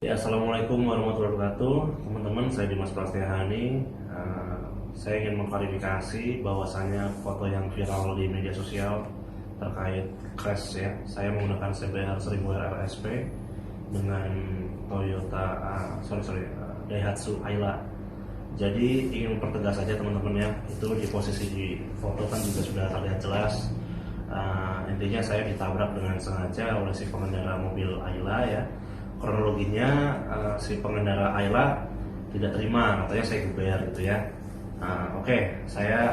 Ya, Assalamualaikum warahmatullahi wabarakatuh. Teman-teman, saya Dimas Prasetyohani. Saya ingin mengklarifikasi bahwasannya foto yang viral di media sosial terkait crash ya. Saya menggunakan CBR 1000 RRSP dengan Toyota, Daihatsu Ayla. Jadi ingin mempertegas saja teman-teman ya, itu di posisi di foto kan juga sudah terlihat jelas. Intinya saya ditabrak dengan sengaja oleh si pengendara mobil Ayla ya. Kronologinya si pengendara Ayla tidak terima, katanya saya geber gitu ya. Oke, saya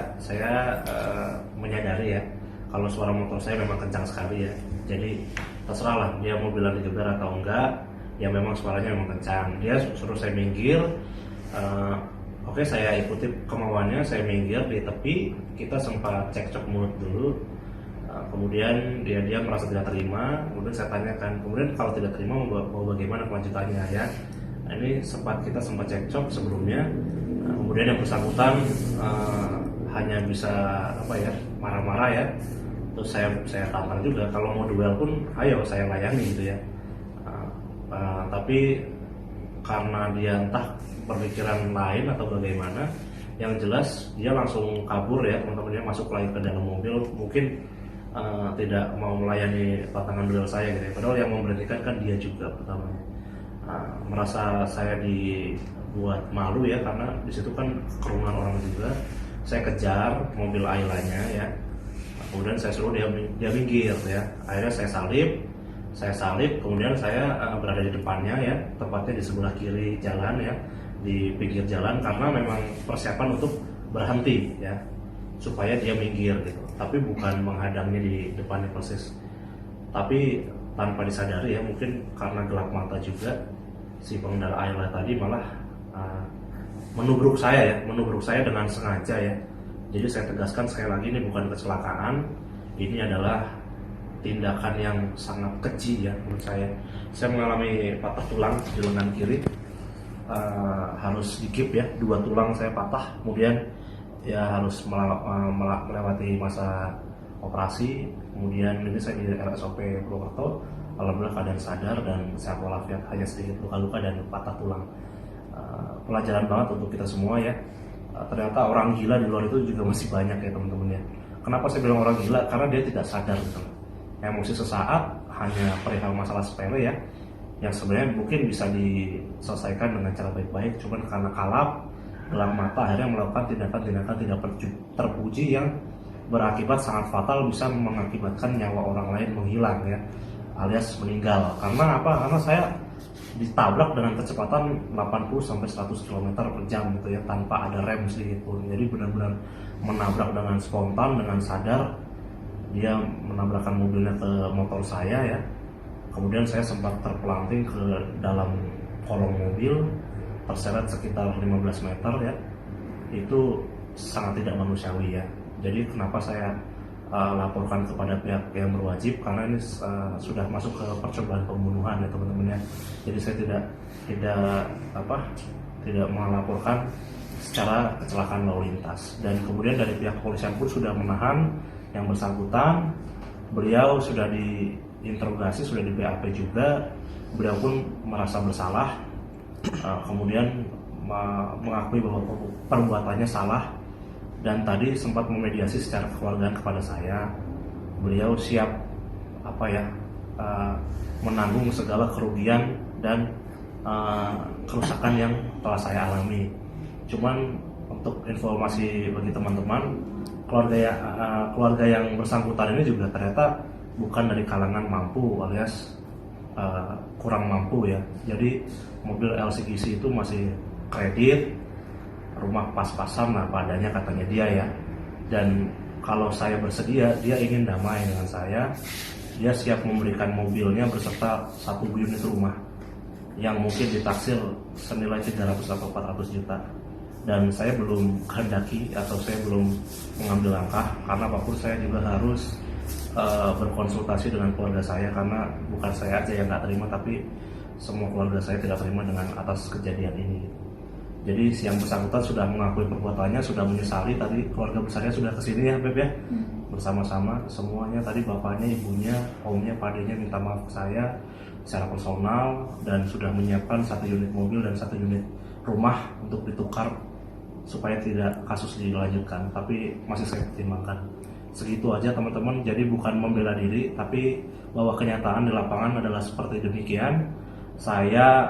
menyadari ya kalau suara motor saya memang kencang sekali ya. Jadi terserah lah dia mau bilang digeber atau enggak, ya memang suaranya memang kencang. Dia suruh saya minggir. Oke, saya ikuti kemauannya, saya minggir di tepi. Kita sempat cekcok mulut dulu. Kemudian dia merasa tidak terima, kemudian saya tanyakan, kemudian kalau tidak terima mau bagaimana kelanjutannya ya. Ini kita sempat cekcok sebelumnya. Kemudian yang bersangkutan hanya bisa marah-marah ya. Terus saya tantang juga, kalau mau duel pun ayo saya layani gitu ya. Tapi karena dia entah berpikiran lain atau bagaimana, yang jelas dia langsung kabur ya teman-teman, dia masuk lagi ke dalam mobil, mungkin tidak mau melayani tantangan duel saya gitu ya. Padahal yang memberhentikan kan dia juga pertama. Merasa saya dibuat malu ya, karena di situ kan kerumunan orang juga. Saya kejar mobil Ailanya ya. Kemudian saya suruh dia minggir ya. Akhirnya saya salip, kemudian saya berada di depannya ya, tepatnya di sebelah kiri jalan ya, di pinggir jalan, karena memang persiapan untuk berhenti ya, supaya dia minggir gitu. Tapi bukan menghadangnya di depannya persis. Tapi tanpa disadari ya, mungkin karena gelap mata juga, si pengendara Ayla tadi malah menubruk saya dengan sengaja ya. Jadi saya tegaskan sekali lagi, ini bukan kecelakaan, ini adalah tindakan yang sangat keji ya menurut saya. Saya mengalami patah tulang di lengan kiri, harus dikip ya, 2 tulang saya patah, kemudian ya harus melewati masa operasi. Kemudian ini saya di RSOP Purwokerto, alhamdulillah keadaan sadar dan sehat walafiat, hanya sedikit luka-luka dan patah tulang. Pelajaran banget untuk kita semua ya. Ternyata orang gila di luar itu juga masih banyak ya teman-teman ya. Kenapa saya bilang orang gila? Karena dia tidak sadar gitu. Emosi sesaat hanya perihal masalah sepele ya, yang sebenarnya mungkin bisa diselesaikan dengan cara baik-baik, cuman karena kalap, gelap mata, akhirnya melakukan tindakan-tindakan tidak terpuji yang berakibat sangat fatal, bisa mengakibatkan nyawa orang lain menghilang ya, alias meninggal. Karena apa? Karena saya ditabrak dengan kecepatan 80-100 km per jam gitu ya, tanpa ada rem sedikit pun. Jadi benar-benar menabrak dengan spontan, dengan sadar. Dia menabrakkan mobilnya ke motor saya ya. Kemudian saya sempat terpelanting ke dalam kolong mobil, terseret sekitar 15 meter ya. Itu sangat tidak manusiawi ya. Jadi kenapa saya laporkan kepada pihak yang berwajib, karena ini sudah masuk ke percobaan pembunuhan ya teman-teman ya. Jadi saya tidak melaporkan secara kecelakaan lalu lintas. Dan kemudian dari pihak kepolisian pun sudah menahan yang bersangkutan. Beliau sudah diinterogasi, sudah di BAP juga. Beliau pun merasa bersalah, kemudian mengakui bahwa perbuatannya salah, dan tadi sempat memediasi secara kekeluargaan kepada saya. Beliau siap menanggung segala kerugian dan kerusakan yang telah saya alami. Cuman untuk informasi bagi teman-teman, keluarga yang bersangkutan ini juga ternyata bukan dari kalangan mampu, alias kurang mampu ya. Jadi mobil LCGC itu masih kredit, rumah pas-pasan lah padanya katanya dia ya. Dan kalau saya bersedia, dia ingin damai dengan saya, dia siap memberikan mobilnya beserta 1 unit rumah yang mungkin ditaksir senilai 300 atau 400 juta. Dan saya belum kehendaki atau saya belum mengambil langkah, karena apapun saya juga harus berkonsultasi dengan keluarga saya, karena bukan saya aja yang nggak terima, tapi semua keluarga saya tidak terima dengan atas kejadian ini. Jadi yang bersangkutan sudah mengakui perbuatannya, sudah menyesali. Tadi keluarga besarnya sudah kesini ya Beb ya, bersama-sama semuanya. Tadi bapaknya, ibunya, omnya, padenya minta maaf ke saya. secara personal dan sudah menyiapkan 1 unit mobil dan 1 unit rumah untuk ditukar supaya tidak kasus dilanjutkan, tapi masih saya pertimbangkan. Segitu aja teman-teman, jadi bukan membela diri, tapi bahwa kenyataan di lapangan adalah seperti demikian. Saya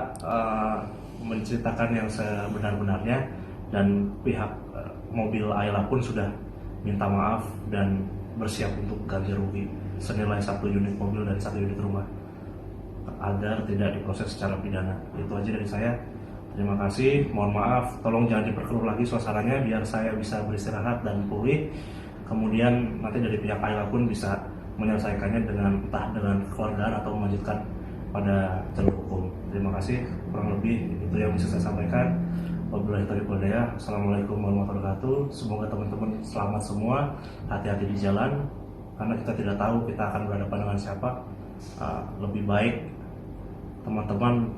menceritakan yang sebenar-benarnya, dan pihak mobil Ayla pun sudah minta maaf dan bersiap untuk ganti rugi senilai 1 unit mobil dan 1 unit rumah agar tidak diproses secara pidana. Itu aja dari saya. Terima kasih, mohon maaf, tolong jangan diperkeruh lagi suasananya biar saya bisa beristirahat dan pulih. Kemudian nanti dari pihak Ayla pun bisa menyelesaikannya entah dengan keluargaan atau melanjutkan pada jalur hukum. Terima kasih, kurang lebih itu yang bisa saya sampaikan. Wabillahi taufiq wal hidayah. Assalamualaikum warahmatullahi wabarakatuh. Semoga teman-teman selamat semua, hati-hati di jalan karena kita tidak tahu kita akan berhadapan dengan siapa. Lebih baik teman-teman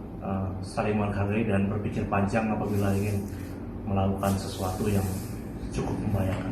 saling menghargai dan berpikir panjang apabila ingin melakukan sesuatu yang cukup membahayakan.